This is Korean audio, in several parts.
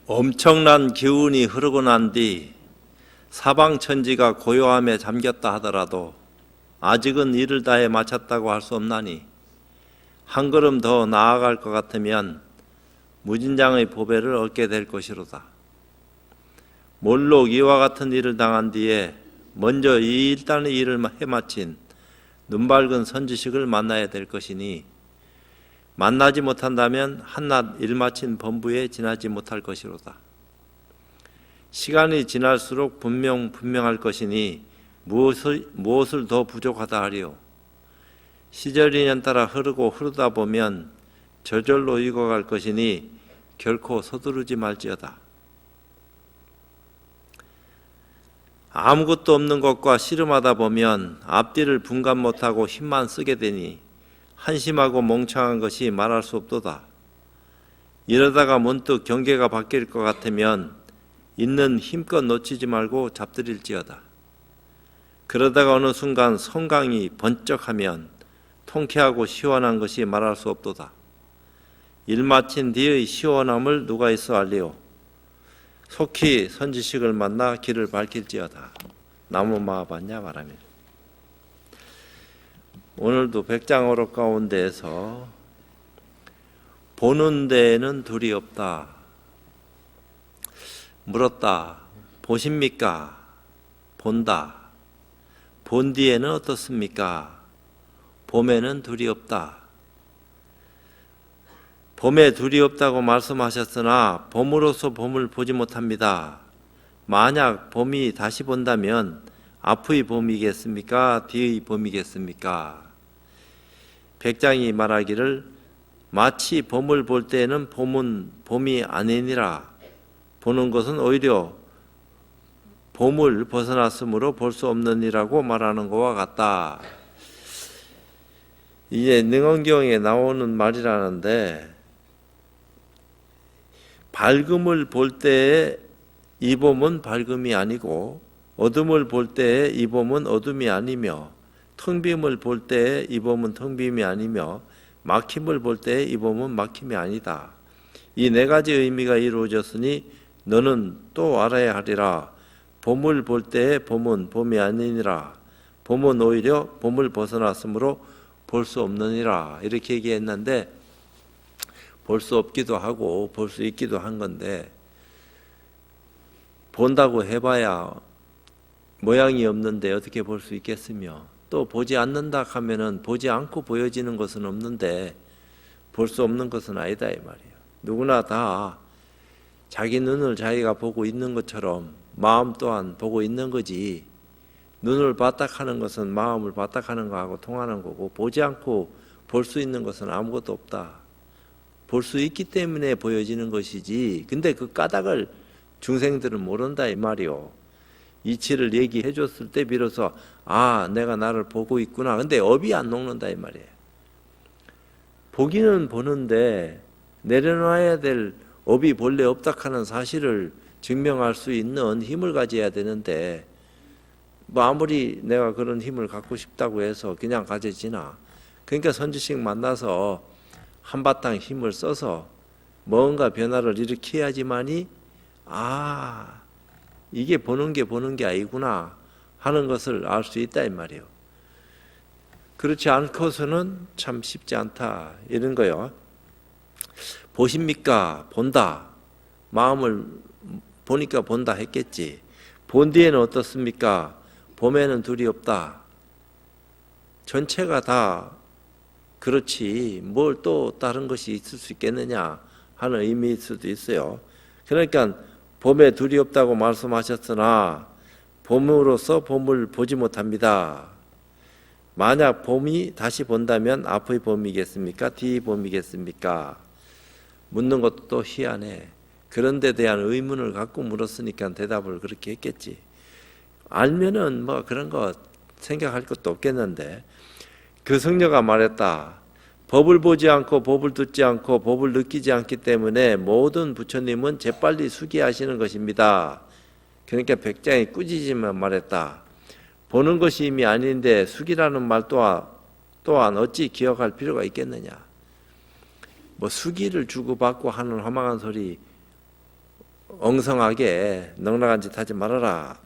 엄청난 기운이 흐르고 난 뒤 사방천지가 고요함에 잠겼다 하더라도 아직은 일을 다해 마쳤다고 할 수 없나니 한 걸음 더 나아갈 것 같으면 무진장의 보배를 얻게 될 것이로다. 몰록 이와 같은 일을 당한 뒤에 먼저 일단의 일을 해마친 눈밝은 선지식을 만나야 될 것이니 만나지 못한다면 한낱 일 마친 범부에 지나지 못할 것이로다. 시간이 지날수록 분명할 것이니 무엇을 더 부족하다 하리요. 시절 인연 따라 흐르다 보면 저절로 익어갈 것이니 결코 서두르지 말지어다. 아무것도 없는 것과 씨름하다 보면 앞뒤를 분간 못하고 힘만 쓰게 되니 한심하고 멍청한 것이 말할 수 없도다. 이러다가 문득 경계가 바뀔 것 같으면 있는 힘껏 놓치지 말고 잡들일지어다. 그러다가 어느 순간 성강이 번쩍하면 통쾌하고 시원한 것이 말할 수 없도다. 일 마친 뒤의 시원함을 누가 있어 알리오. 속히 선지식을 만나 길을 밝힐지어다. 나무마반야 바라며. 오늘도 백장어록 가운데에서 보는 데에는 둘이 없다. 물었다. 보십니까? 본다. 본 뒤에는 어떻습니까? 봄에는 둘이 없다. 봄에 둘이 없다고 말씀하셨으나 봄으로서 봄을 보지 못합니다. 만약 봄이 다시 본다면 앞의 봄이겠습니까? 뒤의 봄이겠습니까? 백장이 말하기를 마치 봄을 볼 때에는 봄은 봄이 아니니라. 보는 것은 오히려 봄을 벗어났으므로 볼 수 없느니라고 말하는 것과 같다. 이게 능언경에 나오는 말이라는데 밝음을 볼 때의 이 봄은 밝음이 아니고 어둠을 볼 때의 이 봄은 어둠이 아니며 텅 빔을 볼 때의 이 봄은 텅 빔이 아니며 막힘을 볼 때의 이 봄은 막힘이 아니다. 이 네 가지 의미가 이루어졌으니 너는 또 알아야 하리라. 봄을 볼 때의 봄은 봄이 아니니라. 봄은 오히려 봄을 벗어났으므로 볼 수 없느니라. 이렇게 얘기했는데 볼 수 없기도 하고 볼 수 있기도 한 건데 본다고 해봐야 모양이 없는데 어떻게 볼 수 있겠으며 또 보지 않는다 하면은 보지 않고 보여지는 것은 없는데 볼 수 없는 것은 아니다 이 말이에요. 누구나 다 자기 눈을 자기가 보고 있는 것처럼 마음 또한 보고 있는 거지 눈을 바닥하는 것은 마음을 바닥하는 거하고 통하는 거고 보지 않고 볼 수 있는 것은 아무것도 없다. 볼 수 있기 때문에 보여지는 것이지 근데 그 까닭을 중생들은 모른다 이 말이요. 이치를 얘기해 줬을 때 비로소 아 내가 나를 보고 있구나. 근데 업이 안 녹는다 이 말이에요. 보기는 보는데 내려놔야 될 업이 본래 없다 하는 사실을 증명할 수 있는 힘을 가져야 되는데 뭐 아무리 내가 그런 힘을 갖고 싶다고 해서 그냥 가져지나. 그러니까 선지식 만나서 한바탕 힘을 써서 뭔가 변화를 일으켜야지만이 아 이게 보는 게 아니구나 하는 것을 알 수 있다 이 말이에요. 그렇지 않고서는 참 쉽지 않다 이런 거요. 보십니까? 본다. 마음을 보니까 본다 했겠지. 본 뒤에는 어떻습니까? 봄에는 둘이 없다. 전체가 다 그렇지 뭘 또 다른 것이 있을 수 있겠느냐 하는 의미일 수도 있어요. 그러니까 봄에 둘이 없다고 말씀하셨으나 봄으로서 봄을 보지 못합니다. 만약 봄이 다시 본다면 앞의 봄이겠습니까? 뒤의 봄이겠습니까? 묻는 것도 또 희한해. 그런 데 대한 의문을 갖고 물었으니까 대답을 그렇게 했겠지. 알면은 뭐 그런 거 생각할 것도 없겠는데 그 성녀가 말했다. 법을 보지 않고 법을 듣지 않고 법을 느끼지 않기 때문에 모든 부처님은 재빨리 수기하시는 것입니다. 그러니까 백장이 꾸짖으며 말했다. 보는 것이 이미 아닌데 수기라는 말 또한 어찌 기억할 필요가 있겠느냐. 뭐 수기를 주고받고 하는 험악한 소리 엉성하게 넉넉한 짓 하지 말아라.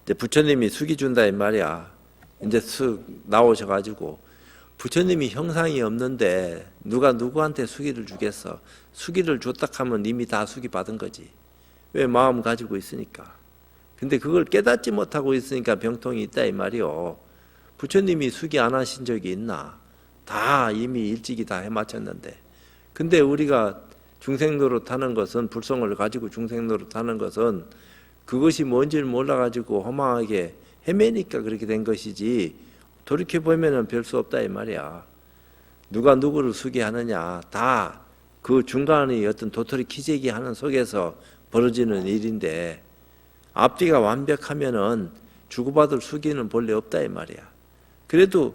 이제 부처님이 수기 준다 이 말이야. 이제 쓱 나오셔가지고 부처님이 형상이 없는데 누가 누구한테 수기를 주겠어? 수기를 줬다 하면 이미 다 수기 받은 거지. 왜? 마음 가지고 있으니까. 근데 그걸 깨닫지 못하고 있으니까 병통이 있다 이 말이요. 부처님이 수기 안 하신 적이 있나? 다 이미 일찍이 다 해마쳤는데. 근데 우리가 중생노릇 하는 것은, 불성을 가지고 중생노릇 하는 것은 그것이 뭔지를 몰라가지고 허망하게 헤매니까 그렇게 된 것이지, 돌이켜보면 별 수 없다 이 말이야. 누가 누구를 수기하느냐, 다 그 중간의 어떤 도토리 키재기 하는 속에서 벌어지는 일인데, 앞뒤가 완벽하면은 주고받을 수기는 본래 없다 이 말이야. 그래도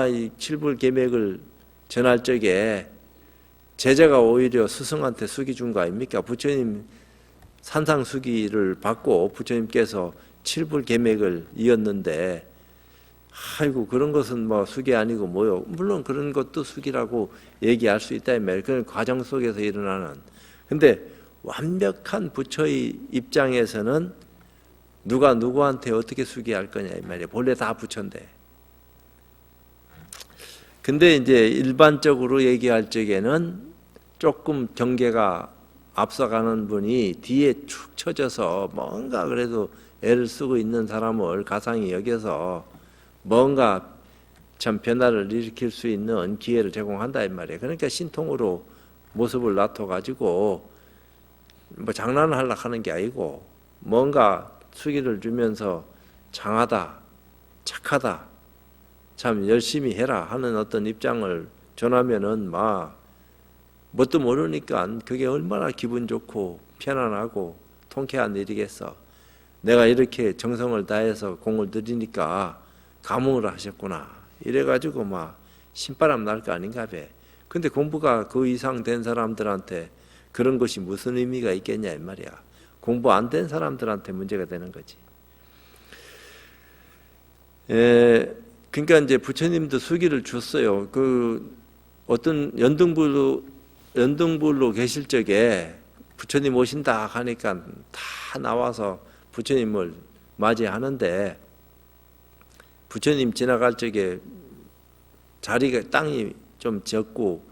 이 칠불계맥을 전할 적에 제자가 오히려 스승한테 수기 준 거 아닙니까? 부처님 산상수기를 받고 부처님께서 칠불계맥을 이었는데, 아이고 그런 것은 뭐 수기 아니고 뭐요? 물론 그런 것도 수기라고 얘기할 수 있다 이 말이에요. 그런 과정 속에서 일어나는. 근데 완벽한 부처의 입장에서는 누가 누구한테 어떻게 수기할 거냐 이 말이에요. 본래 다 부처인데. 근데 이제 일반적으로 얘기할 적에는 조금 경계가 앞서가는 분이 뒤에 축 처져서 뭔가 그래도 애를 쓰고 있는 사람을 가상히 여겨서 뭔가 참 변화를 일으킬 수 있는 기회를 제공한다 이 말이에요. 그러니까 신통으로 모습을 나타가지고 뭐 장난을 하려고 하는 게 아니고 뭔가 수기를 주면서 장하다, 착하다, 참 열심히 해라 하는 어떤 입장을 전하면은 막 뭣도 모르니까 그게 얼마나 기분 좋고 편안하고 통쾌한 일이겠어. 내가 이렇게 정성을 다해서 공을 들이니까 감흥을 하셨구나. 이래가지고 막 신바람 날 거 아닌가 봐. 근데 공부가 그 이상 된 사람들한테 그런 것이 무슨 의미가 있겠냐 이 말이야. 공부 안 된 사람들한테 문제가 되는 거지. 그러니까 이제 부처님도 수기를 줬어요. 그 어떤 연등불로 계실 적에 부처님 오신다 하니까 다 나와서 부처님을 맞이하는데, 부처님 지나갈 적에 자리가 땅이 좀 적고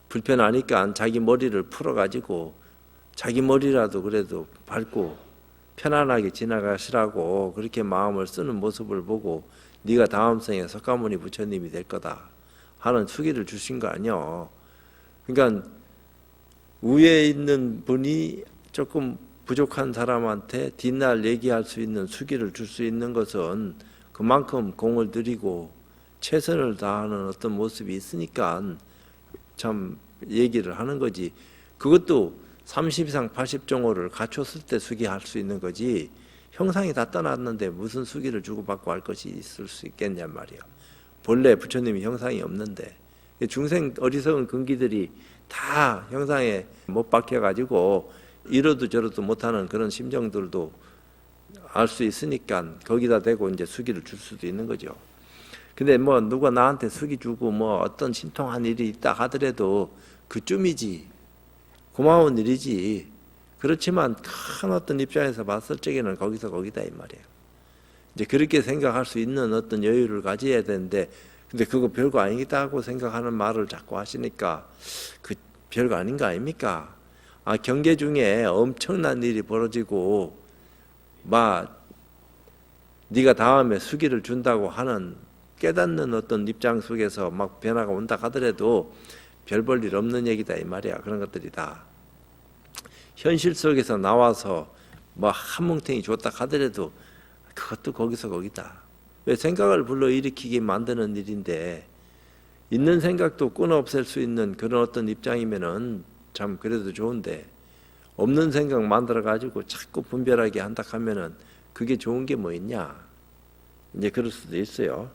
불편하니까 자기 머리를 풀어가지고 자기 머리라도 그래도 밟고 편안하게 지나가시라고 그렇게 마음을 쓰는 모습을 보고 네가 다음 생에 석가모니 부처님이 될 거다 하는 수기를 주신 거 아니요. 그러니까 위에 있는 분이 조금 부족한 사람한테 뒷날 얘기할 수 있는 수기를 줄 수 있는 것은 그만큼 공을 들이고 최선을 다하는 어떤 모습이 있으니까 참 얘기를 하는 거지. 그것도 30 이상 80종호를 갖췄을 때 수기할 수 있는 거지, 형상이 다 떠났는데 무슨 수기를 주고받고 할 것이 있을 수 있겠냔 말이야. 본래 부처님이 형상이 없는데. 중생 어리석은 근기들이 다 형상에 못 박혀가지고 이러도 저러도 못하는 그런 심정들도 알 수 있으니까 거기다 대고 이제 수기를 줄 수도 있는 거죠. 근데 뭐 누가 나한테 수기 주고 뭐 어떤 신통한 일이 있다 하더라도 그쯤이지, 고마운 일이지. 그렇지만 큰 어떤 입장에서 봤을 적에는 거기서 거기다 이 말이에요. 이제 그렇게 생각할 수 있는 어떤 여유를 가져야 되는데, 근데 그거 별거 아니다고 생각하는 말을 자꾸 하시니까 그 별거 아닌 거 아닙니까? 경계 중에 엄청난 일이 벌어지고 막 네가 다음에 수기를 준다고 하는 깨닫는 어떤 입장 속에서 막 변화가 온다 하더라도 별 볼 일 없는 얘기다 이 말이야. 그런 것들이 다 현실 속에서 나와서 뭐 한뭉탱이 줬다 하더라도 그것도 거기서 거기다. 왜? 생각을 불러일으키게 만드는 일인데, 있는 생각도 끊어 없앨 수 있는 그런 어떤 입장이면은 참 그래도 좋은데, 없는 생각 만들어 가지고 자꾸 분별하게 한다 하면은 그게 좋은 게 뭐 있냐, 이제 그럴 수도 있어요.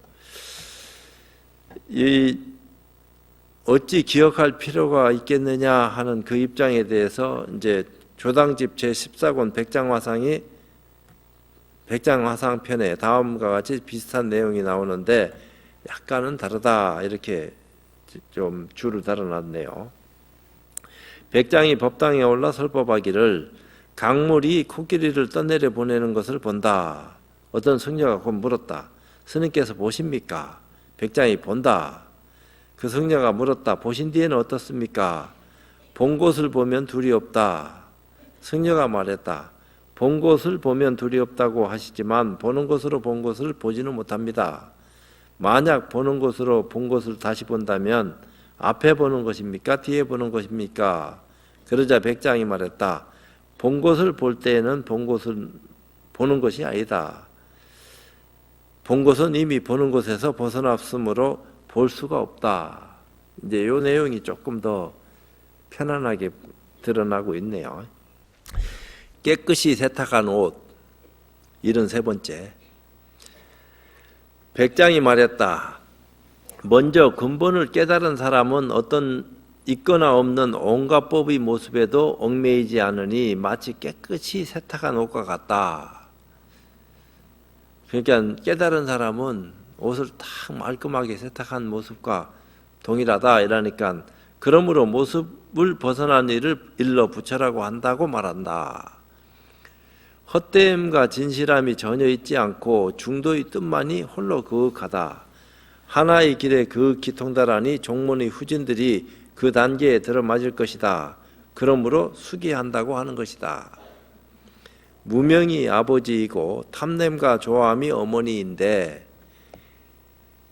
어찌 기억할 필요가 있겠느냐 하는 그 입장에 대해서 이제 조당집 제14권 백장화상 편에 다음과 같이 비슷한 내용이 나오는데 약간은 다르다 이렇게 좀 줄을 달아놨네요. 백장이 법당에 올라 설법하기를 강물이 코끼리를 떠내려 보내는 것을 본다. 어떤 승려가 곧 물었다. 스님께서 보십니까? 백장이 본다. 그 승려가 물었다. 보신 뒤에는 어떻습니까? 본 곳을 보면 둘이 없다. 승려가 말했다. 본 곳을 보면 둘이 없다고 하시지만 보는 곳으로 본 곳을 보지는 못합니다. 만약 보는 곳으로 본 곳을 다시 본다면 앞에 보는 것입니까? 뒤에 보는 것입니까? 그러자 백장이 말했다. 본 곳을 볼 때에는 본 곳을 보는 것이 아니다. 본 것은 이미 보는 곳에서 벗어났으므로 볼 수가 없다. 이제 이 내용이 조금 더 편안하게 드러나고 있네요. 깨끗이 세탁한 옷, 73번째. 백장이 말했다. 먼저 근본을 깨달은 사람은 어떤 있거나 없는 온갖 법의 모습에도 얽매이지 않으니 마치 깨끗이 세탁한 옷과 같다. 그러니까 깨달은 사람은 옷을 딱 말끔하게 세탁한 모습과 동일하다 이러니까 그러므로 모습을 벗어난 일을 일러 부처라고 한다고 말한다. 헛됨과 진실함이 전혀 있지 않고 중도의 뜻만이 홀로 그윽하다. 하나의 길에 그윽히 통달하니 종문의 후진들이 그 단계에 들어맞을 것이다. 그러므로 수기한다고 하는 것이다. 무명이 아버지이고 탐냄과 좋아함이 어머니인데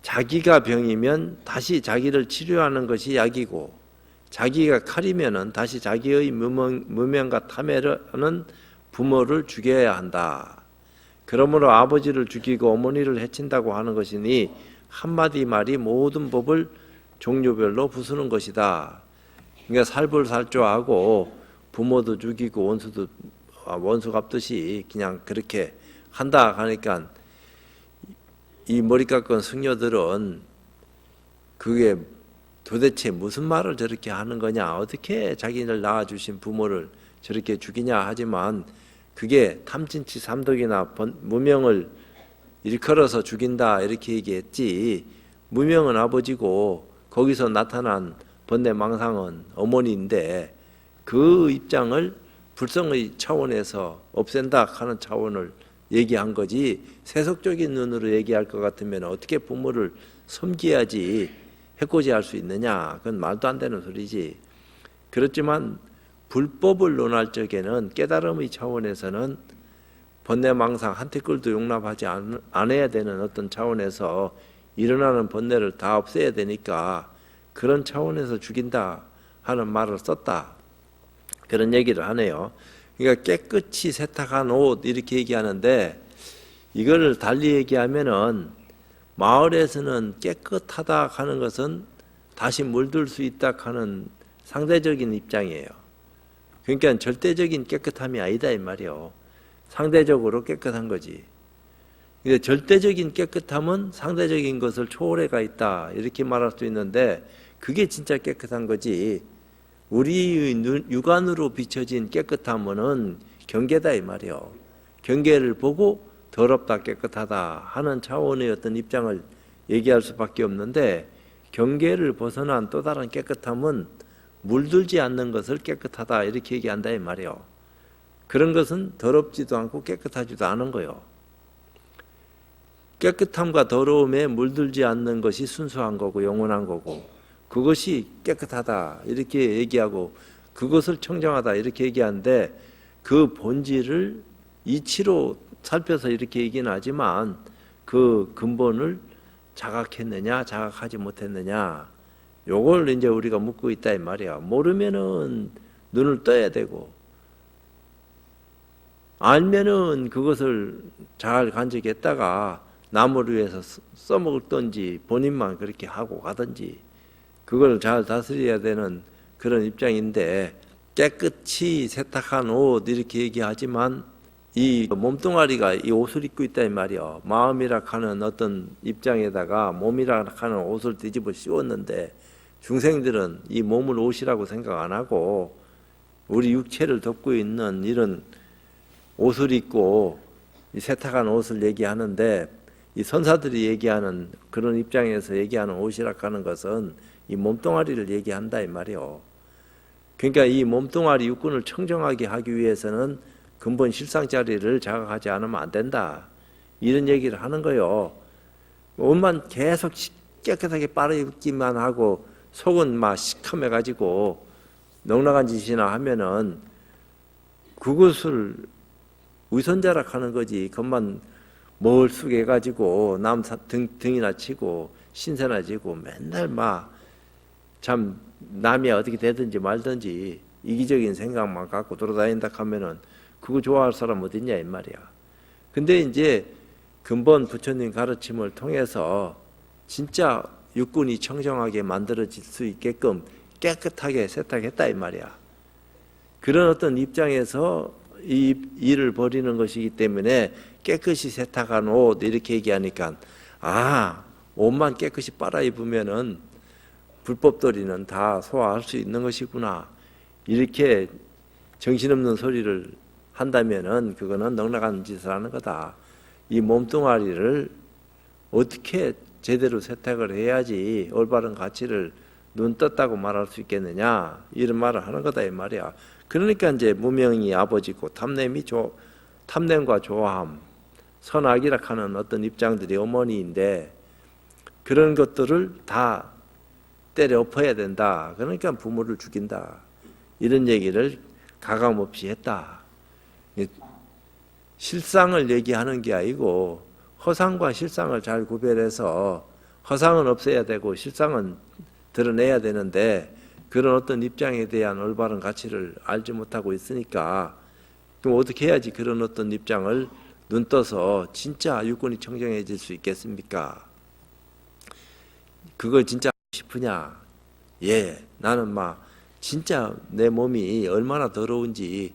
자기가 병이면 다시 자기를 치료하는 것이 약이고 자기가 칼이면 다시 자기의 무명과 탐해하는 부모를 죽여야 한다. 그러므로 아버지를 죽이고 어머니를 해친다고 하는 것이니 한마디 말이 모든 법을 종류별로 부수는 것이다. 그러니까 살불살조하고 부모도 죽이고 원수 갚듯이 그냥 그렇게 한다 하니까 이 머리 깎은 승려들은 그게 도대체 무슨 말을 저렇게 하는 거냐, 어떻게 자기를 낳아주신 부모를 저렇게 죽이냐 하지만 그게 탐진치 삼독이나 무명을 일컬어서 죽인다 이렇게 얘기했지, 무명은 아버지고 거기서 나타난 번뇌망상은 어머니인데 그 입장을 불성의 차원에서 없앤다 하는 차원을 얘기한 거지, 세속적인 눈으로 얘기할 것 같으면 어떻게 부모를 섬겨야지 해코지할 수 있느냐, 그건 말도 안 되는 소리지. 그렇지만 불법을 논할 적에는 깨달음의 차원에서는 번뇌망상 한 티끌도 용납하지 않아야 되는 어떤 차원에서 일어나는 번뇌를 다 없애야 되니까 그런 차원에서 죽인다 하는 말을 썼다, 그런 얘기를 하네요. 그러니까 깨끗이 세탁한 옷 이렇게 얘기하는데 이거를 달리 얘기하면은 마을에서는 깨끗하다 하는 것은 다시 물들 수 있다 하는 상대적인 입장이에요. 그러니까 절대적인 깨끗함이 아니다 이 말이요. 상대적으로 깨끗한 거지. 근데 절대적인 깨끗함은 상대적인 것을 초월해가 있다 이렇게 말할 수 있는데 그게 진짜 깨끗한 거지. 우리 육안으로 비춰진 깨끗함은 경계다 이 말이요. 경계를 보고 더럽다 깨끗하다 하는 차원의 어떤 입장을 얘기할 수밖에 없는데 경계를 벗어난 또 다른 깨끗함은 물들지 않는 것을 깨끗하다 이렇게 얘기한다 이 말이요. 그런 것은 더럽지도 않고 깨끗하지도 않은 거요. 깨끗함과 더러움에 물들지 않는 것이 순수한 거고 영원한 거고 그것이 깨끗하다 이렇게 얘기하고 그것을 청정하다 이렇게 얘기하는데 그 본질을 이치로 살펴서 이렇게 얘기는 하지만 그 근본을 자각했느냐 자각하지 못했느냐 요걸 이제 우리가 묻고 있다 이 말이야. 모르면은 눈을 떠야 되고 알면은 그것을 잘 간직했다가 남을 위해서 써먹던지 본인만 그렇게 하고 가든지 그걸 잘 다스려야 되는 그런 입장인데 깨끗이 세탁한 옷 이렇게 얘기하지만 이 몸뚱아리가 이 옷을 입고 있다 이 말이야. 마음이라 하는 어떤 입장에다가 몸이라 하는 옷을 뒤집어 씌웠는데 중생들은 이 몸을 옷이라고 생각 안 하고 우리 육체를 덮고 있는 이런 옷을 입고 이 세탁한 옷을 얘기하는데 이 선사들이 얘기하는 그런 입장에서 얘기하는 옷이라 하는 것은 이 몸뚱아리를 얘기한다 이 말이요. 그러니까 이 몸뚱아리 육군을 청정하게 하기 위해서는 근본 실상자리를 자각하지 않으면 안 된다. 이런 얘기를 하는 거요. 옷만 계속 깨끗하게 빨아입기만 하고 속은 막 시커매가지고 넉넉한 짓이나 하면은 그것을 위선자락하는 거지. 그것만 멀쑥해가지고 남 등이나 치고 신세나 지고 맨날 막 참 남이 어떻게 되든지 말든지 이기적인 생각만 갖고 돌아다닌다 하면은 그거 좋아할 사람 어딨냐 이 말이야. 근데 이제 근본 부처님 가르침을 통해서 진짜 육군이 청정하게 만들어질 수 있게끔 깨끗하게 세탁했다 이 말이야. 그런 어떤 입장에서 이 일을 벌이는 것이기 때문에 깨끗이 세탁한 옷 이렇게 얘기하니까 옷만 깨끗이 빨아 입으면은 불법도리는 다 소화할 수 있는 것이구나. 이렇게 정신없는 소리를 한다면은 그거는 넉넉한 짓을 하는 거다. 이 몸뚱아리를 어떻게 제대로 세탁을 해야지 올바른 가치를 눈 떴다고 말할 수 있겠느냐 이런 말을 하는 거다 이 말이야. 그러니까 이제 무명이 아버지고 탐냄과 조함, 선악이라 하는 어떤 입장들이 어머니인데 그런 것들을 다 때려 엎어야 된다. 그러니까 부모를 죽인다. 이런 얘기를 가감없이 했다. 실상을 얘기하는 게 아니고 허상과 실상을 잘 구별해서 허상은 없애야 되고 실상은 드러내야 되는데 그런 어떤 입장에 대한 올바른 가치를 알지 못하고 있으니까 그럼 어떻게 해야지 그런 어떤 입장을 눈떠서 진짜 육군이 청정해질 수 있겠습니까? 그걸 진짜 하고 싶으냐? 예, 나는 막 진짜 내 몸이 얼마나 더러운지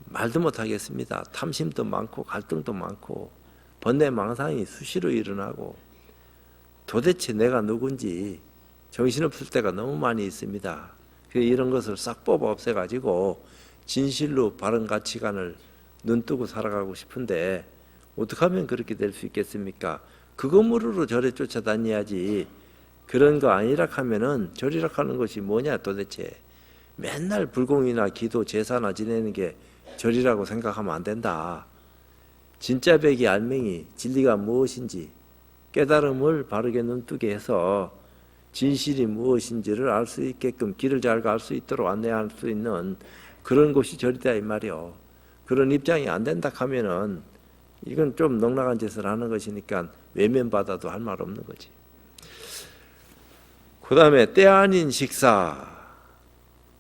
말도 못하겠습니다. 탐심도 많고 갈등도 많고 번뇌망상이 수시로 일어나고 도대체 내가 누군지 정신없을 때가 너무 많이 있습니다. 이런 것을 싹 뽑아 없애가지고 진실로 바른 가치관을 눈뜨고 살아가고 싶은데 어떻게 하면 그렇게 될 수 있겠습니까? 그거 물으러 절에 쫓아다녀야지. 그런 거 아니라 하면은 절이라 하는 것이 뭐냐 도대체. 맨날 불공이나 기도 제사나 지내는 게 절이라고 생각하면 안 된다. 진짜 백이 알맹이 진리가 무엇인지 깨달음을 바르게 눈뜨게 해서 진실이 무엇인지를 알 수 있게끔 길을 잘 갈 수 있도록 안내할 수 있는 그런 곳이 절이다 이 말이요. 그런 입장이 안 된다 하면은 이건 좀 넉넉한 짓을 하는 것이니까 외면받아도 할 말 없는 거지. 그 다음에 때 아닌 식사.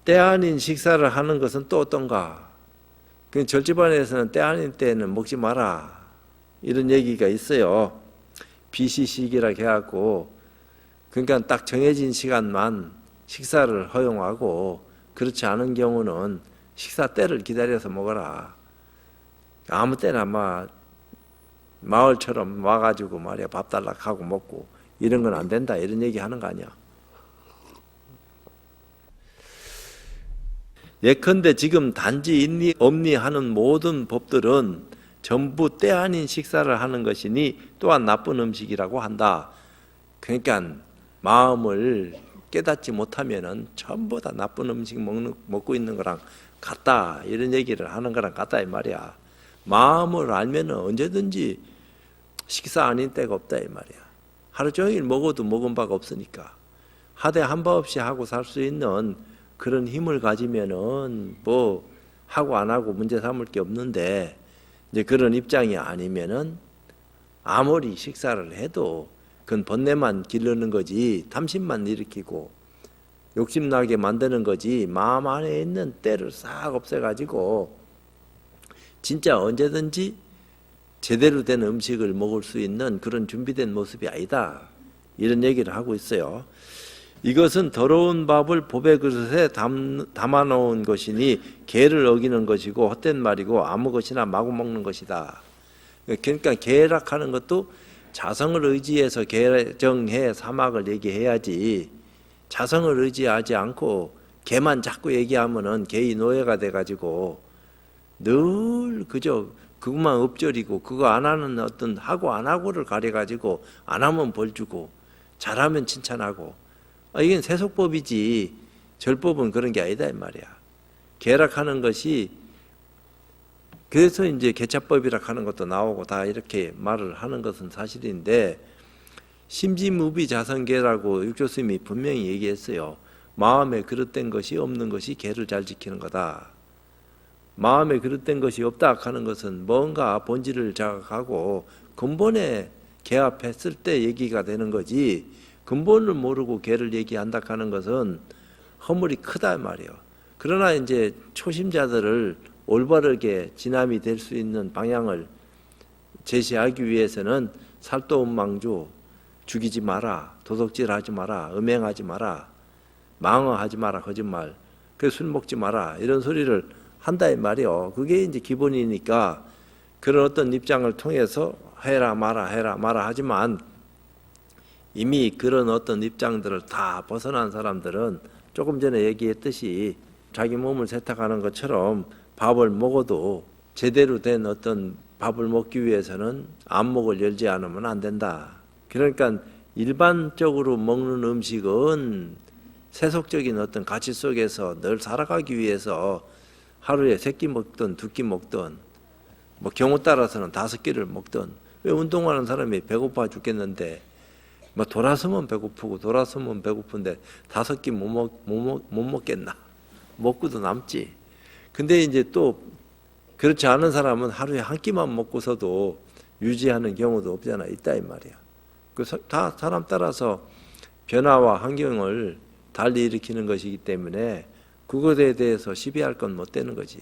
때 아닌 식사를 하는 것은 또 어떤가? 그 절집안에서는 때 아닌 때는 먹지 마라. 이런 얘기가 있어요. 비시식이라 해갖고 그러니까 딱 정해진 시간만 식사를 허용하고 그렇지 않은 경우는 식사 때를 기다려서 먹어라. 아무 때나 마을처럼 와가지고 말이야 밥 달라 하고 먹고 이런 건 안 된다 이런 얘기 하는 거 아니야. 예컨대 지금 단지 있니 없니 하는 모든 법들은 전부 때 아닌 식사를 하는 것이니 또한 나쁜 음식이라고 한다. 그러니까 마음을 깨닫지 못하면은 전부 다 나쁜 음식 먹고 있는 거랑 같다 이런 얘기를 하는 거랑 같다 이 말이야. 마음을 알면은 언제든지 식사 아닌 때가 없다 이 말이야. 하루 종일 먹어도 먹은 바가 없으니까 하되 한 바 없이 하고 살 수 있는 그런 힘을 가지면은 뭐 하고 안 하고 문제 삼을 게 없는데 이제 그런 입장이 아니면은 아무리 식사를 해도 그건 번뇌만 기르는 거지 탐심만 일으키고 욕심나게 만드는 거지 마음 안에 있는 때를 싹 없애가지고 진짜 언제든지 제대로 된 음식을 먹을 수 있는 그런 준비된 모습이 아니다 이런 얘기를 하고 있어요. 이것은 더러운 밥을 보배 그릇에 담아놓은 것이니 계를 어기는 것이고 헛된 말이고 아무 것이나 마구 먹는 것이다. 그러니까 계락하는 것도 자성을 의지해서 개정해 사막을 얘기해야지 자성을 의지하지 않고 개만 자꾸 얘기하면은 개의 노예가 돼가지고 늘 그저 그것만 엎절이고 그거 안 하는 어떤 하고 안 하고를 가려가지고 안 하면 벌 주고 잘하면 칭찬하고 이건 세속법이지 절법은 그런 게 아니다 이 말이야. 계락하는 것이 그래서 이제 개차법이라 하는 것도 나오고 다 이렇게 말을 하는 것은 사실인데 심지무비자성계라고 육조스님이 분명히 얘기했어요. 마음에 그릇된 것이 없는 것이 계를 잘 지키는 거다. 마음에 그릇된 것이 없다 하는 것은 뭔가 본질을 자각하고 근본에 개합했을 때 얘기가 되는 거지 근본을 모르고 개를 얘기한다 하는 것은 허물이 크다 말이에요. 그러나 이제 초심자들을 올바르게 진함이 될 수 있는 방향을 제시하기 위해서는 살도음망주, 죽이지 마라, 도둑질하지 마라, 음행하지 마라, 망언하지 마라, 거짓말, 그 술 먹지 마라 이런 소리를 한다 이 말이요. 그게 이제 기본이니까 그런 어떤 입장을 통해서 해라 마라 하지만 이미 그런 어떤 입장들을 다 벗어난 사람들은 조금 전에 얘기했듯이 자기 몸을 세탁하는 것처럼 밥을 먹어도 제대로 된 어떤 밥을 먹기 위해서는 안목을 열지 않으면 안 된다. 그러니까 일반적으로 먹는 음식은 세속적인 어떤 가치 속에서 늘 살아가기 위해서 하루에 3끼 먹든 2끼 먹든 뭐 경우 따라서는 5끼를 먹든 왜 운동하는 사람이 배고파 죽겠는데 뭐 돌아서면 배고프고 돌아서면 배고픈데 5끼 못 먹겠나? 먹고도 남지. 근데 이제 또 그렇지 않은 사람은 하루에 한 끼만 먹고서도 유지하는 경우도 없잖아. 있다 이 말이야. 다 사람 따라서 변화와 환경을 달리 일으키는 것이기 때문에 그것에 대해서 시비할 건 못 되는 거지.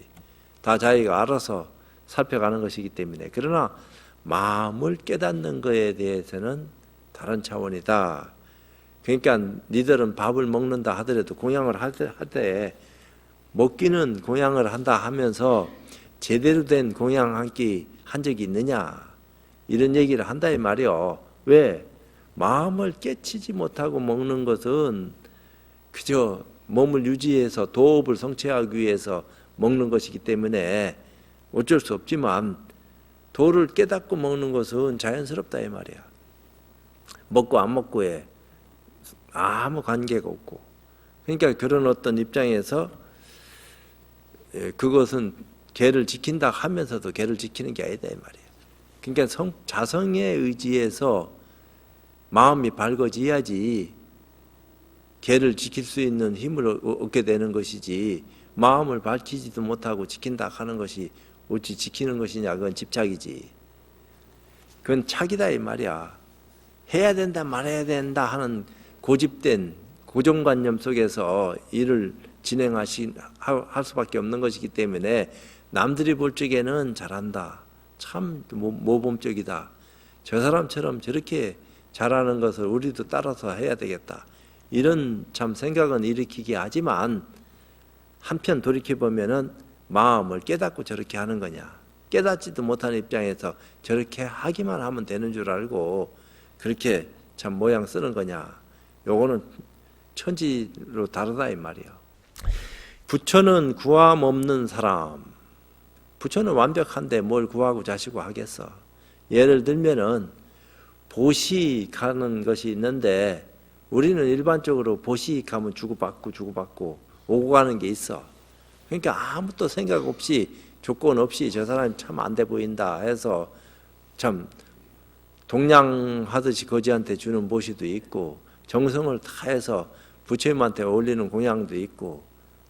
다 자기가 알아서 살펴가는 것이기 때문에. 그러나 마음을 깨닫는 것에 대해서는 다른 차원이다. 그러니까 니들은 밥을 먹는다 하더라도 공양을 할 때 먹기는 공양을 한다 하면서 제대로 된 공양 한 끼 한 적이 있느냐 이런 얘기를 한다 이 말이요. 왜? 마음을 깨치지 못하고 먹는 것은 그저 몸을 유지해서 도업을 성취하기 위해서 먹는 것이기 때문에 어쩔 수 없지만 도를 깨닫고 먹는 것은 자연스럽다 이 말이야. 먹고 안 먹고에 아무 관계가 없고 그러니까 그런 어떤 입장에서 그것은 계를 지킨다 하면서도 계를 지키는 게 아니다 이 말이야. 그러니까 자성에 의지해서 마음이 밝아져야지 계를 지킬 수 있는 힘을 얻게 되는 것이지 마음을 밝히지도 못하고 지킨다 하는 것이 어찌 지키는 것이냐 그건 집착이지. 그건 착이다 이 말이야. 해야 된다 말해야 된다 하는 고집된 고정관념 속에서 일을 할 수밖에 없는 것이기 때문에 남들이 볼 적에는 잘한다. 참 모범적이다. 저 사람처럼 저렇게 잘하는 것을 우리도 따라서 해야 되겠다. 이런 참 생각은 일으키게 하지만 한편 돌이켜보면은 마음을 깨닫고 저렇게 하는 거냐. 깨닫지도 못하는 입장에서 저렇게 하기만 하면 되는 줄 알고 그렇게 참 모양 쓰는 거냐. 요거는 천지로 다르다 이 말이에요. 부처는 구함 없는 사람. 부처는 완벽한데 뭘 구하고 자시고 하겠어. 예를 들면은 보식하는 것이 있는데 우리는 일반적으로 보식하면 주고받고 오고 가는 게 있어. 그러니까 아무것도 생각 없이 조건 없이 저 사람이 참 안 돼 보인다 해서 참 동냥하듯이 거지한테 주는 보시도 있고 정성을 다해서 부처님한테 올리는 공양도 있고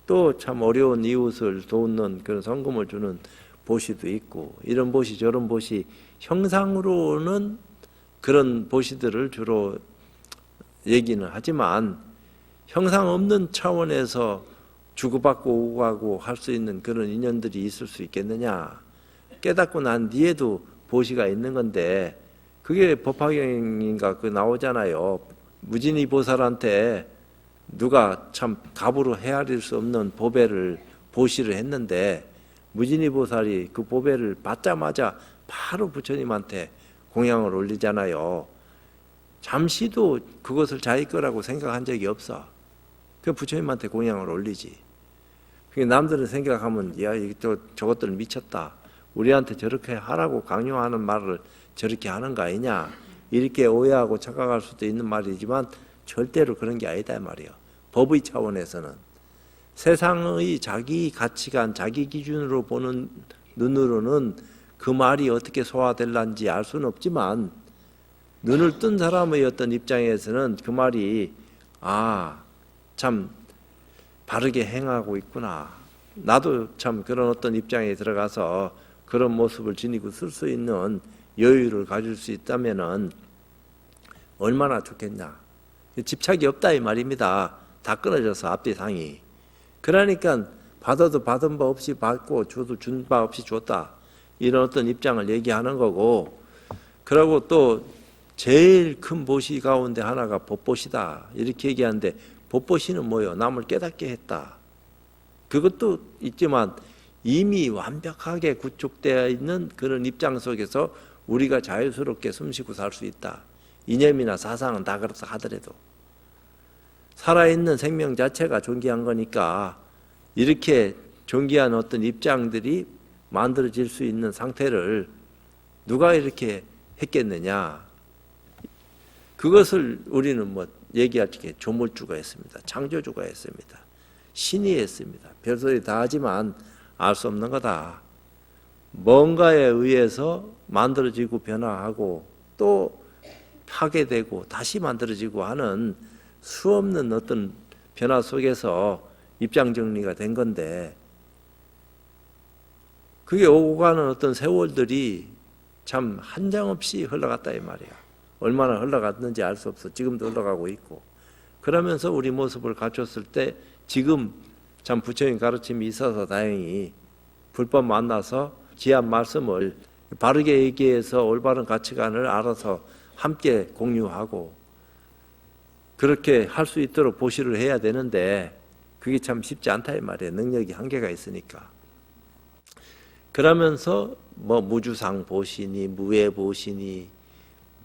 또 참 어려운 이웃을 돕는 그런 성금을 주는 보시도 있고 이런 보시 저런 보시 형상으로는 그런 보시들을 주로 얘기는 하지만 형상 없는 차원에서 주고받고 오고 가고 할 수 있는 그런 인연들이 있을 수 있겠느냐. 깨닫고 난 뒤에도 보시가 있는 건데 그게 법화경인가 그 나오잖아요. 무진이 보살한테 누가 참 갑으로 헤아릴 수 없는 보배를 보시를 했는데 무진이 보살이 그 보배를 받자마자 바로 부처님한테 공양을 올리잖아요. 잠시도 그것을 자기 거라고 생각한 적이 없어. 그 부처님한테 공양을 올리지. 남들은 생각하면 야, 저것들 미쳤다. 우리한테 저렇게 하라고 강요하는 말을 저렇게 하는 거 아니냐. 이렇게 오해하고 착각할 수도 있는 말이지만 절대로 그런 게 아니다 말이에요. 법의 차원에서는. 세상의 자기 가치관, 자기 기준으로 보는 눈으로는 그 말이 어떻게 소화될란지 알 수는 없지만 눈을 뜬 사람의 어떤 입장에서는 그 말이 참 바르게 행하고 있구나. 나도 참 그런 어떤 입장에 들어가서 그런 모습을 지니고 쓸 수 있는 여유를 가질 수 있다면은 얼마나 좋겠냐. 집착이 없다 이 말입니다. 다 끊어져서 앞뒤 상이. 그러니까 받아도 받은 바 없이 받고 줘도 준 바 없이 줬다. 이런 어떤 입장을 얘기하는 거고, 그리고 또 제일 큰 보시 가운데 하나가 법보시다. 이렇게 얘기하는데 법보시는 뭐예요? 남을 깨닫게 했다. 그것도 있지만 이미 완벽하게 구축되어 있는 그런 입장 속에서 우리가 자유스럽게 숨쉬고 살 수 있다. 이념이나 사상은 다 그렇다 하더라도 살아있는 생명 자체가 존귀한 거니까 이렇게 존귀한 어떤 입장들이 만들어질 수 있는 상태를 누가 이렇게 했겠느냐. 그것을 우리는 얘기할 적에 조물주가 했습니다. 창조주가 했습니다. 신이 했습니다. 별소리 다 하지만 알 수 없는 거다. 뭔가에 의해서 만들어지고 변화하고 또 파괴되고 다시 만들어지고 하는 수없는 어떤 변화 속에서 입장 정리가 된 건데, 그게 오고 가는 어떤 세월들이 참 한장없이 흘러갔다 이 말이야. 얼마나 흘러갔는지 알 수 없어. 지금도 흘러가고 있고. 그러면서 우리 모습을 갖췄을 때 지금 참 부처님 가르침이 있어서 다행히 불법 만나서 귀한 말씀을 바르게 얘기해서 올바른 가치관을 알아서 함께 공유하고 그렇게 할 수 있도록 보시를 해야 되는데 그게 참 쉽지 않다 이 말이에요. 능력이 한계가 있으니까. 그러면서 무주상 보시니 무예 보시니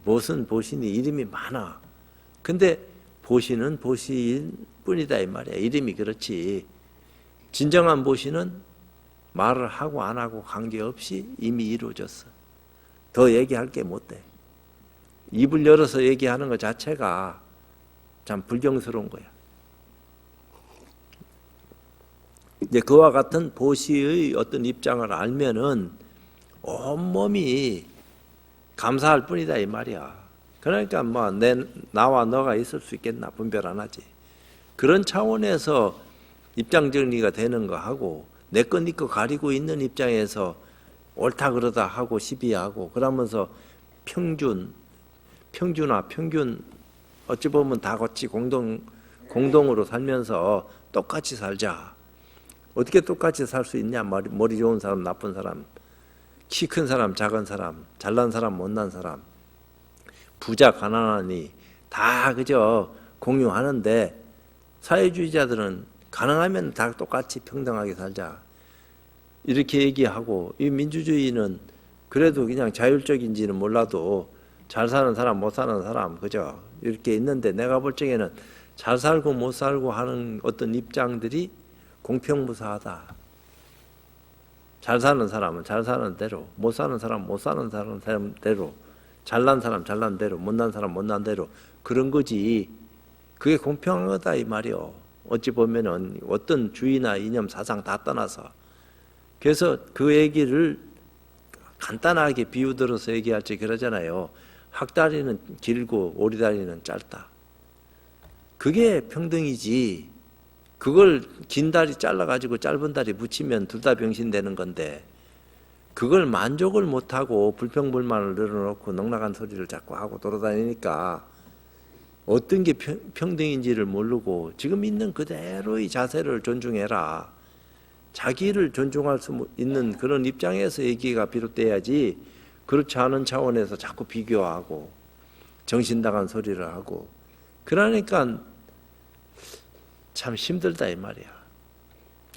무슨 보시니 이름이 많아. 근데 보시는 보시인 뿐이다 이 말이야. 이름이 그렇지. 진정한 보시는 말을 하고 안 하고 관계없이 이미 이루어졌어. 더 얘기할 게 못 돼. 입을 열어서 얘기하는 것 자체가 참 불경스러운 거야. 이제 그와 같은 보시의 어떤 입장을 알면은 온몸이 감사할 뿐이다 이 말이야. 그러니까 나와 너가 있을 수 있겠나 분별 안 하지. 그런 차원에서 입장 정리가 되는 거 하고 내 거 네 거 가리고 있는 입장에서 옳다 그러다 하고 시비하고 그러면서 평균 어찌 보면 다 같이 공동으로 살면서 똑같이 살자. 어떻게 똑같이 살 수 있냐? 머리 좋은 사람, 나쁜 사람, 키 큰 사람, 작은 사람, 잘난 사람, 못난 사람, 부자, 가난하니 다 그저 공유하는데 사회주의자들은 가능하면 다 똑같이 평등하게 살자. 이렇게 얘기하고 이 민주주의는 그래도 그냥 자율적인지는 몰라도 잘 사는 사람, 못 사는 사람 그저 이렇게 있는데 내가 볼 적에는 잘 살고 못 살고 하는 어떤 입장들이 공평무사하다. 잘 사는 사람은 잘 사는 대로, 못 사는 사람은 못 사는 사람대로, 잘난 사람 잘난 대로, 못난 사람 못난 대로 그런 거지. 그게 공평한 거다 이 말이요. 어찌 보면은 어떤 주의나 이념, 사상 다 떠나서. 그래서 그 얘기를 간단하게 비유 들어서 얘기할 때 그러잖아요. 학다리는 길고 오리다리는 짧다. 그게 평등이지. 그걸 긴 다리 잘라가지고 짧은 다리 붙이면 둘 다 병신되는 건데 그걸 만족을 못하고 불평불만을 늘어놓고 넉나간 소리를 자꾸 하고 돌아다니니까 어떤 게 평등인지를 모르고 지금 있는 그대로의 자세를 존중해라. 자기를 존중할 수 있는 그런 입장에서 얘기가 비롯돼야지 그렇지 않은 차원에서 자꾸 비교하고 정신나간 소리를 하고 그러니까 참 힘들다 이 말이야.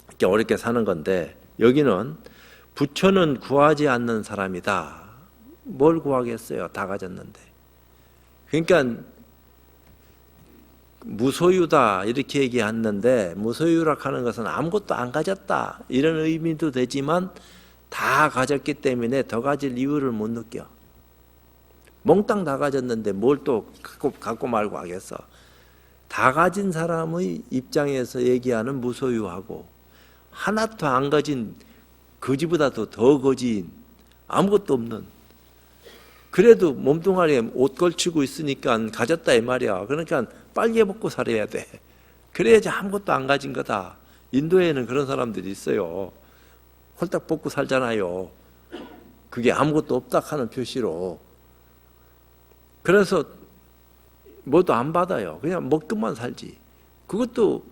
이렇게 어렵게 사는 건데 여기는 부처는 구하지 않는 사람이다. 뭘 구하겠어요? 다 가졌는데. 그러니까 무소유다 이렇게 얘기했는데 무소유라 하는 것은 아무것도 안 가졌다 이런 의미도 되지만 다 가졌기 때문에 더 가질 이유를 못 느껴. 몽땅 다 가졌는데 뭘 또 갖고 말고 하겠어. 다 가진 사람의 입장에서 얘기하는 무소유하고 하나도 안 가진 거지보다도 더 거지인 아무것도 없는, 그래도 몸뚱아리에 옷 걸치고 있으니까 가졌다 이 말이야. 그러니까 빨개 벗고 살아야 돼. 그래야지 아무것도 안 가진 거다. 인도에는 그런 사람들이 있어요. 홀딱 벗고 살잖아요. 그게 아무것도 없다 하는 표시로. 그래서 뭐도 안 받아요. 그냥 먹고만 살지. 그것도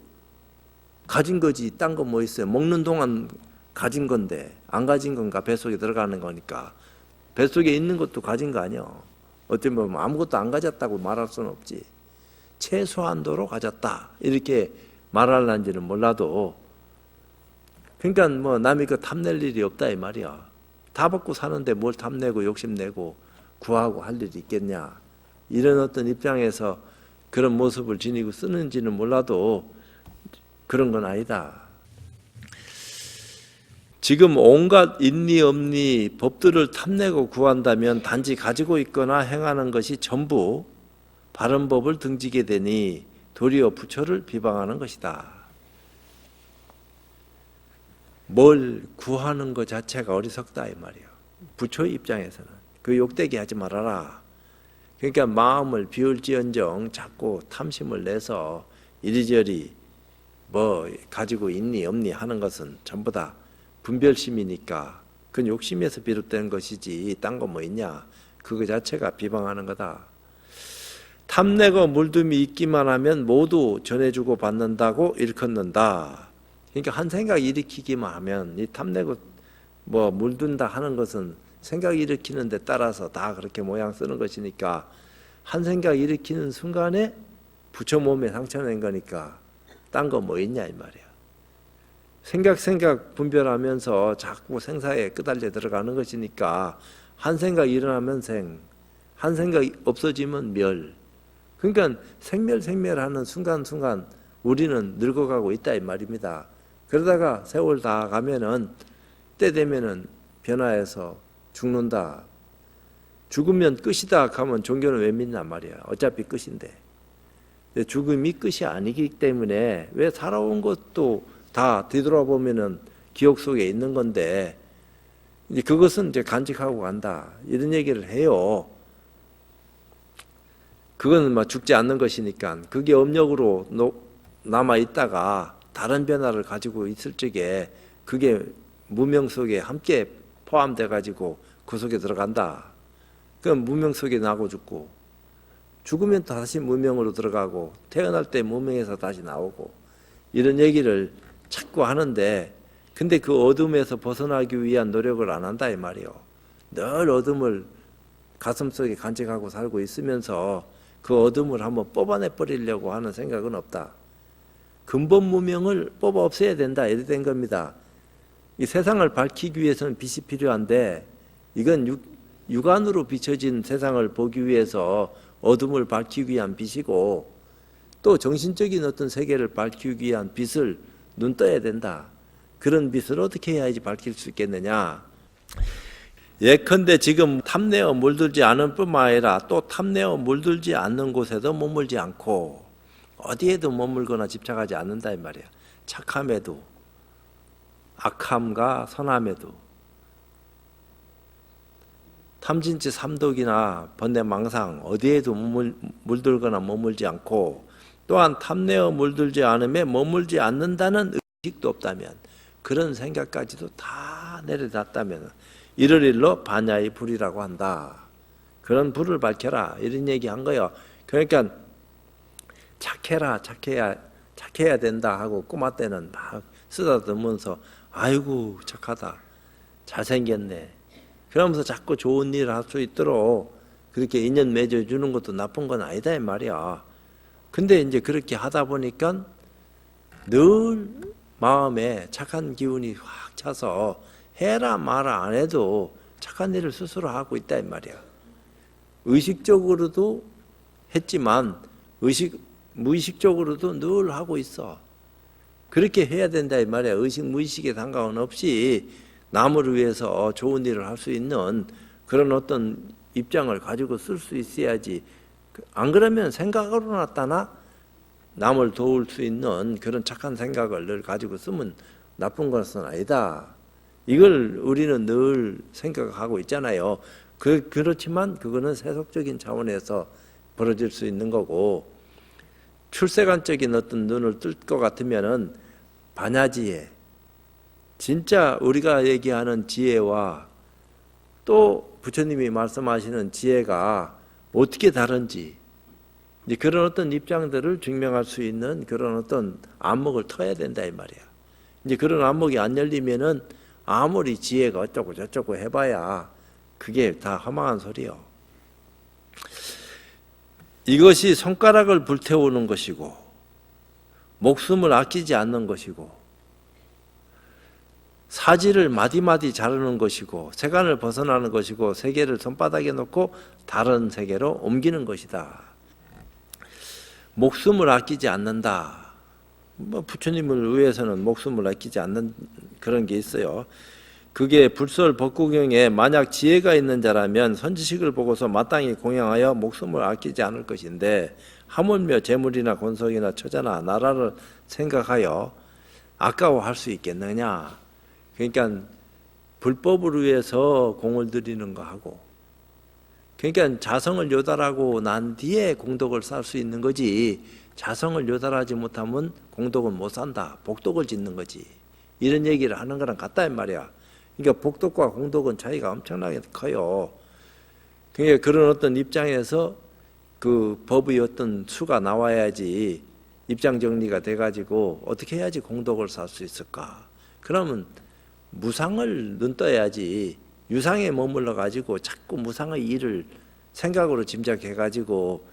가진 거지. 딴 거 뭐 있어요. 먹는 동안 가진 건데 안 가진 건가? 뱃속에 들어가는 거니까. 뱃속에 있는 것도 가진 거 아니야. 어떻게 보면 아무것도 안 가졌다고 말할 수는 없지. 최소한도로 가졌다 이렇게 말할는지는 몰라도, 그러니까 뭐 남이 그 탐낼 일이 없다 이 말이야. 다 받고 사는데 뭘 탐내고 욕심내고 구하고 할 일이 있겠냐. 이런 어떤 입장에서 그런 모습을 지니고 쓰는지는 몰라도 그런 건 아니다. 지금 온갖 인리 엄리 법들을 탐내고 구한다면 단지 가지고 있거나 행하는 것이 전부 바른 법을 등지게 되니 도리어 부처를 비방하는 것이다. 뭘 구하는 것 자체가 어리석다 이 말이야. 부처의 입장에서는 그 욕되게 하지 말아라. 그러니까 마음을 비울지언정 자꾸 탐심을 내서 이리저리 뭐 가지고 있니 없니 하는 것은 전부 다 분별심이니까 그건 욕심에서 비롯된 것이지 딴 거 뭐 있냐. 그거 자체가 비방하는 거다. 탐내고 물둠이 있기만 하면 모두 전해주고 받는다고 일컫는다. 그러니까 한 생각 일으키기만 하면 이 탐내고 뭐 물든다 하는 것은 생각 일으키는 데 따라서 다 그렇게 모양 쓰는 것이니까 한 생각 일으키는 순간에 부처 몸에 상처낸 거니까 딴 거 뭐 있냐 이 말이야. 생각 분별하면서 자꾸 생사에 끄달려 들어가는 것이니까 한 생각 일어나면 생, 한 생각 없어지면 멸. 그러니까 생멸하는 순간순간 우리는 늙어가고 있다 이 말입니다. 그러다가 세월 다 가면은 때 되면은 변화해서 죽는다. 죽으면 끝이다 하면 종교는 왜 믿냔 말이야. 어차피 끝인데. 근데 죽음이 끝이 아니기 때문에 왜 살아온 것도 다 뒤돌아보면은 기억 속에 있는 건데 이제 그것은 이제 간직하고 간다. 이런 얘기를 해요. 그건 막 죽지 않는 것이니까 그게 업력으로 남아 있다가 다른 변화를 가지고 있을 적에 그게 무명 속에 함께 포함돼 가지고 그 속에 들어간다. 그럼 무명 속에 나고 죽고 죽으면 다시 무명으로 들어가고 태어날 때 무명에서 다시 나오고 이런 얘기를 자꾸 하는데 근데 그 어둠에서 벗어나기 위한 노력을 안 한다 이 말이요. 늘 어둠을 가슴속에 간직하고 살고 있으면서 그 어둠을 한번 뽑아내 버리려고 하는 생각은 없다. 근본 무명을 뽑아 없애야 된다 이래 된 겁니다. 이 세상을 밝히기 위해서는 빛이 필요한데 이건 육안으로 비춰진 세상을 보기 위해서 어둠을 밝히기 위한 빛이고 또 정신적인 어떤 세계를 밝히기 위한 빛을 눈 떠야 된다. 그런 빛을 어떻게 해야지 밝힐 수 있겠느냐. 예컨대 지금 탐내어 물들지 않은 뿐만 아니라 또 탐내어 물들지 않는 곳에도 머물지 않고 어디에도 머물거나 집착하지 않는다 이 말이야. 착함에도 악함과 선함에도 탐진치 삼독이나 번뇌망상 어디에도 물들거나 머물지 않고 또한 탐내어 물들지 않음에 머물지 않는다는 의식도 없다면 그런 생각까지도 다 내려놨다면 이를 일로 반야의 불이라고 한다. 그런 불을 밝혀라 이런 얘기한 거예요. 그러니까 착해야 된다 하고 꼬마 때는 막 쓰다듬으면서 아이고 착하다 잘생겼네 그러면서 자꾸 좋은 일을 할 수 있도록 그렇게 인연 맺어주는 것도 나쁜 건 아니다 이 말이야. 근데 이제 그렇게 하다 보니까 늘 마음에 착한 기운이 확 차서 해라 마라 안 해도 착한 일을 스스로 하고 있다 이 말이야. 의식적으로도 했지만 무의식적으로도 늘 하고 있어. 그렇게 해야 된다 이 말이야. 의식 무의식에 상관없이 남을 위해서 좋은 일을 할 수 있는 그런 어떤 입장을 가지고 쓸 수 있어야지. 안 그러면 생각으로 나타나 남을 도울 수 있는 그런 착한 생각을 늘 가지고 쓰면 나쁜 것은 아니다. 이걸 우리는 늘 생각하고 있잖아요. 그렇지만 그거는 세속적인 차원에서 벌어질 수 있는 거고, 출세관적인 어떤 눈을 뜰 것 같으면은 반야지혜, 진짜 우리가 얘기하는 지혜와 또 부처님이 말씀하시는 지혜가 어떻게 다른지, 이제 그런 어떤 입장들을 증명할 수 있는 그런 어떤 안목을 터야 된다 이 말이야. 이제 그런 안목이 안 열리면은 아무리 지혜가 어쩌고 저쩌고 해봐야 그게 다 허망한 소리요. 이것이 손가락을 불태우는 것이고, 목숨을 아끼지 않는 것이고, 사지를 마디마디 자르는 것이고, 세간을 벗어나는 것이고, 세계를 손바닥에 놓고 다른 세계로 옮기는 것이다. 목숨을 아끼지 않는다. 부처님을 위해서는 목숨을 아끼지 않는 그런 게 있어요. 그게 불설법구경에 만약 지혜가 있는 자라면 선지식을 보고서 마땅히 공양하여 목숨을 아끼지 않을 것인데, 하물며 재물이나 권속이나 처자나 나라를 생각하여 아까워할 수 있겠느냐. 그러니까 불법을 위해서 공을 들이는 거 하고, 그러니까 자성을 요달하고 난 뒤에 공덕을 쌓을 수 있는 거지, 자성을 요달하지 못하면 공덕은 못 산다. 복덕을 짓는 거지. 이런 얘기를 하는 거랑 같다 이 말이야. 그러니까 복덕과 공덕은 차이가 엄청나게 커요. 그러니까 그런 어떤 입장에서 그 법의 어떤 수가 나와야지 입장 정리가 돼가지고 어떻게 해야지 공덕을 쌓을 수 있을까. 그러면 무상을 눈떠야지, 유상에 머물러 가지고 자꾸 무상의 일을 생각으로 짐작해 가지고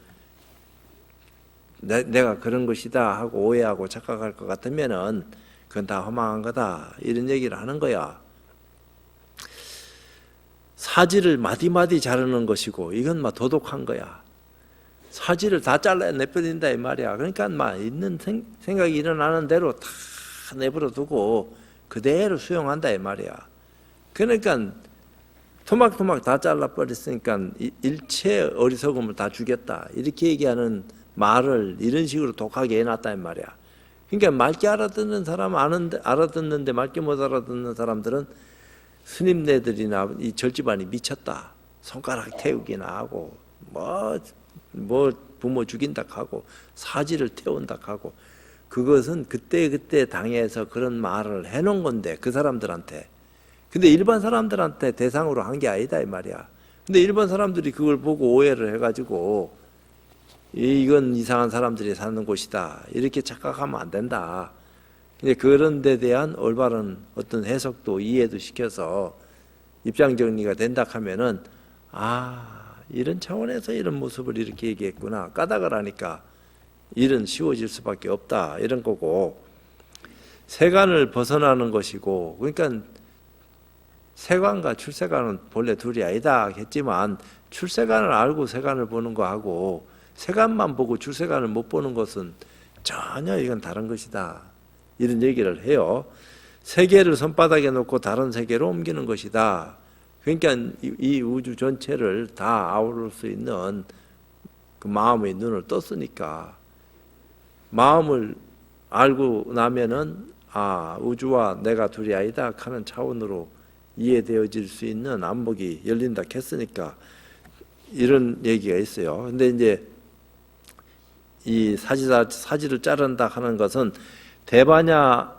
내가 그런 것이다 하고 오해하고 착각할 것 같으면은 그건 다 허망한 거다, 이런 얘기를 하는 거야. 사지를 마디마디 자르는 것이고, 이건 막 도독한 거야. 사지를 다 잘라야 내버린다 이 말이야. 그러니까 막 있는 생각이 일어나는 대로 다 내버려 두고 그대로 수용한다 이 말이야. 그러니까 토막토막 다 잘라버렸으니까 일체 어리석음을 다 주겠다, 이렇게 얘기하는 말을 이런 식으로 독하게 해놨다 이 말이야. 그러니까 맑게 알아듣는 사람, 알아듣는데 맑게 못 알아듣는 사람들은 스님네들이나 이 절집안이 미쳤다, 손가락 태우기나 하고 뭐 부모 죽인다 하고 사지를 태운다 하고, 그것은 그때 당해서 그런 말을 해놓은 건데 그 사람들한테. 근데 일반 사람들한테 대상으로 한 게 아니다 이 말이야. 근데 일반 사람들이 그걸 보고 오해를 해가지고 이건 이상한 사람들이 사는 곳이다, 이렇게 착각하면 안 된다. 근데 그런 데 대한 올바른 어떤 해석도 이해도 시켜서 입장 정리가 된다 하면은, 이런 차원에서 이런 모습을 이렇게 얘기했구나, 까닭을 하니까 일은 쉬워질 수밖에 없다, 이런 거고. 세간을 벗어나는 것이고, 그러니까 세간과 출세간은 본래 둘이 아니다 했지만, 출세간을 알고 세간을 보는 거하고 세간만 보고 출세간을 못 보는 것은 전혀 이건 다른 것이다, 이런 얘기를 해요. 세계를 손바닥에 놓고 다른 세계로 옮기는 것이다. 그러니까 이 우주 전체를 다 아우를 수 있는 그 마음의 눈을 떴으니까, 마음을 알고 나면은 우주와 내가 둘이 아니다 하는 차원으로 이해되어질 수 있는 안목이 열린다 했으니까 이런 얘기가 있어요. 근데 이제 이 사지를 자른다 하는 것은 대반야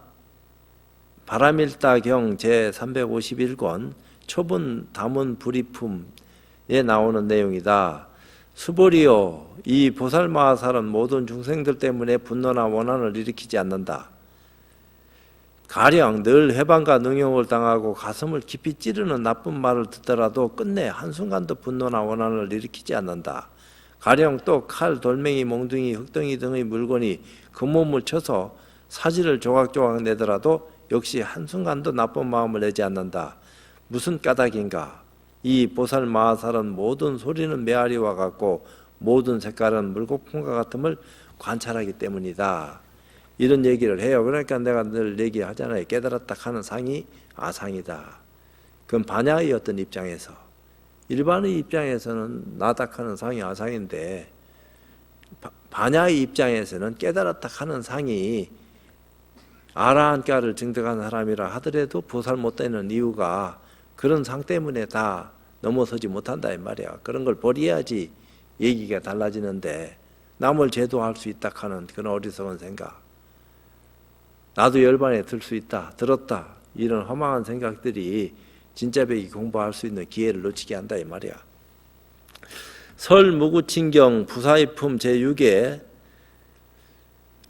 바라밀다경 제351권 초분 다문 불이품에 나오는 내용이다. 수보리요, 이 보살마하살은 모든 중생들 때문에 분노나 원한을 일으키지 않는다. 가령 늘 해방과 능욕을 당하고 가슴을 깊이 찌르는 나쁜 말을 듣더라도 끝내 한순간도 분노나 원한을 일으키지 않는다. 가령 또 칼, 돌멩이, 몽둥이, 흙덩이 등의 물건이 그 몸을 쳐서 사지를 조각조각 내더라도 역시 한순간도 나쁜 마음을 내지 않는다. 무슨 까닭인가? 이 보살마하살은 모든 소리는 메아리와 같고 모든 색깔은 물거품과 같음을 관찰하기 때문이다. 이런 얘기를 해요. 그러니까 내가 늘 얘기하잖아요. 깨달았다 하는 상이 아상이다. 그건 반야의 어떤 입장에서, 일반의 입장에서는 나다 하는 상이 아상인데, 반야의 입장에서는 깨달았다 하는 상이 아라한가를 증득한 사람이라 하더라도 보살 못 되는 이유가 그런 상 때문에 다 넘어서지 못한다 이 말이야. 그런 걸 버려야지 얘기가 달라지는데 남을 제도할 수 있다 하는 그런 어리석은 생각, 나도 열반에 들 수 있다, 들었다, 이런 허망한 생각들이 진짜 배기 공부할 수 있는 기회를 놓치게 한다 이 말이야. 설무구친경 부사이품 제6에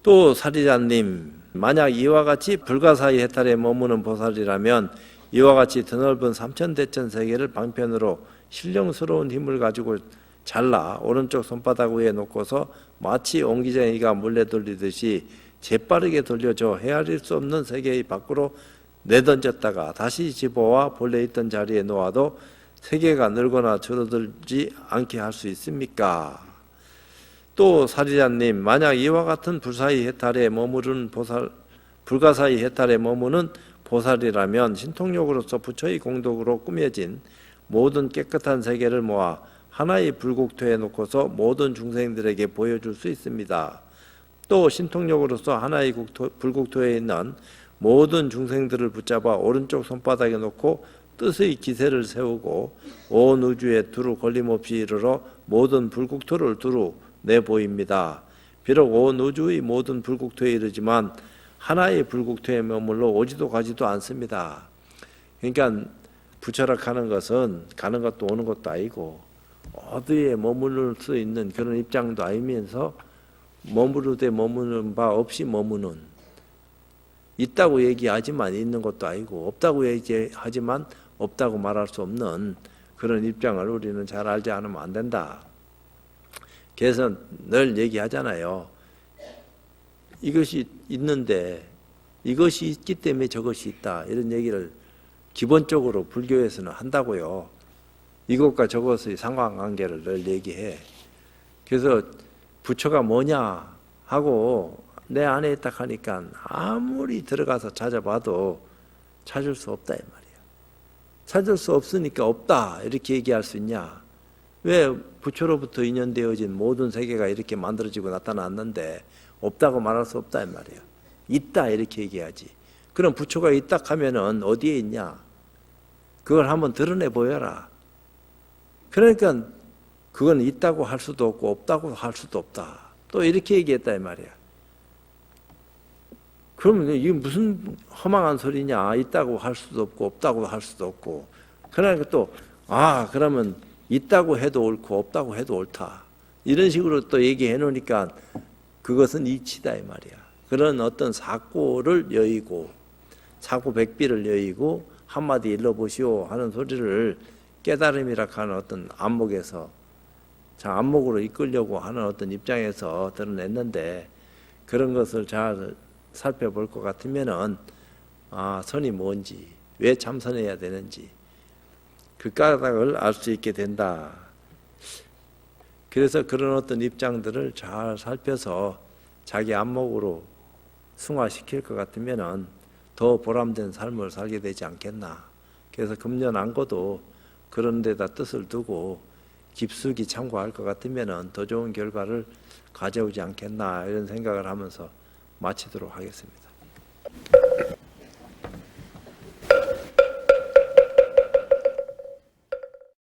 또 사리자님, 만약 이와 같이 불가사의 해탈에 머무는 보살이라면 이와 같이 드넓은 삼천대천 세계를 방편으로 신령스러운 힘을 가지고 잘라 오른쪽 손바닥 위에 놓고서 마치 옹기쟁이가 물레 돌리듯이 재빠르게 돌려줘 헤아릴 수 없는 세계의 밖으로 내던졌다가 다시 집어와 본래 있던 자리에 놓아도 세계가 늘거나 줄어들지 않게 할 수 있습니까? 또 사리자님, 만약 이와 같은 불사의 해탈에 머무른 보살, 불가사의 해탈에 머무는 보살이라면 신통력으로서 부처의 공덕으로 꾸며진 모든 깨끗한 세계를 모아 하나의 불국토에 놓고서 모든 중생들에게 보여줄 수 있습니다. 또 신통력으로서 하나의 불국토에 있는 모든 중생들을 붙잡아 오른쪽 손바닥에 놓고 뜻의 기세를 세우고 온 우주에 두루 걸림없이 이르러 모든 불국토를 두루 내보입니다. 비록 온 우주의 모든 불국토에 이르지만 하나의 불국토에 머물러 오지도 가지도 않습니다. 그러니까 부처라 가는 것은 가는 것도 오는 것도 아니고 어디에 머무를 수 있는 그런 입장도 아니면서 머무르되 머무는 바 없이 머무는, 있다고 얘기하지만 있는 것도 아니고 없다고 얘기하지만 없다고 말할 수 없는 그런 입장을 우리는 잘 알지 않으면 안 된다. 그래서 늘 얘기하잖아요. 이것이 있는데 이것이 있기 때문에 저것이 있다, 이런 얘기를 기본적으로 불교에서는 한다고요. 이것과 저것의 상관관계를 늘 얘기해. 그래서 부처가 뭐냐 하고 내 안에 있다 하니까 아무리 들어가서 찾아봐도 찾을 수 없다 이 말이야. 찾을 수 없으니까 없다 이렇게 얘기할 수 있냐? 왜 부처로부터 인연되어진 모든 세계가 이렇게 만들어지고 나타났는데 없다고 말할 수 없다 이 말이야. 있다 이렇게 얘기하지. 그럼 부처가 있다 하면은 어디에 있냐? 그걸 한번 드러내 보여라. 그러니까 그건 있다고 할 수도 없고 없다고 할 수도 없다. 또 이렇게 얘기했다 이 말이야. 그러면 이게 무슨 허망한 소리냐? 있다고 할 수도 없고 없다고 할 수도 없고. 그러니까 또 그러면 있다고 해도 옳고 없다고 해도 옳다. 이런 식으로 또 얘기해 놓으니까 그것은 이치다 이 말이야. 그런 어떤 사고를 여의고 사고 백비를 여의고 한마디 일러보시오 하는 소리를 깨달음이라 하는 어떤 안목에서 안목으로 이끌려고 하는 어떤 입장에서 드러냈는데, 그런 것을 잘 살펴볼 것 같으면은 선이 뭔지, 왜 참선해야 되는지 그 까닭을 알 수 있게 된다. 그래서 그런 어떤 입장들을 잘 살펴서 자기 안목으로 승화시킬 것 같으면은 더 보람된 삶을 살게 되지 않겠나. 그래서 금년안고도 그런 데다 뜻을 두고 깊숙이 참고할 것 같으면은 더 좋은 결과를 가져오지 않겠나, 이런 생각을 하면서 마치도록 하겠습니다.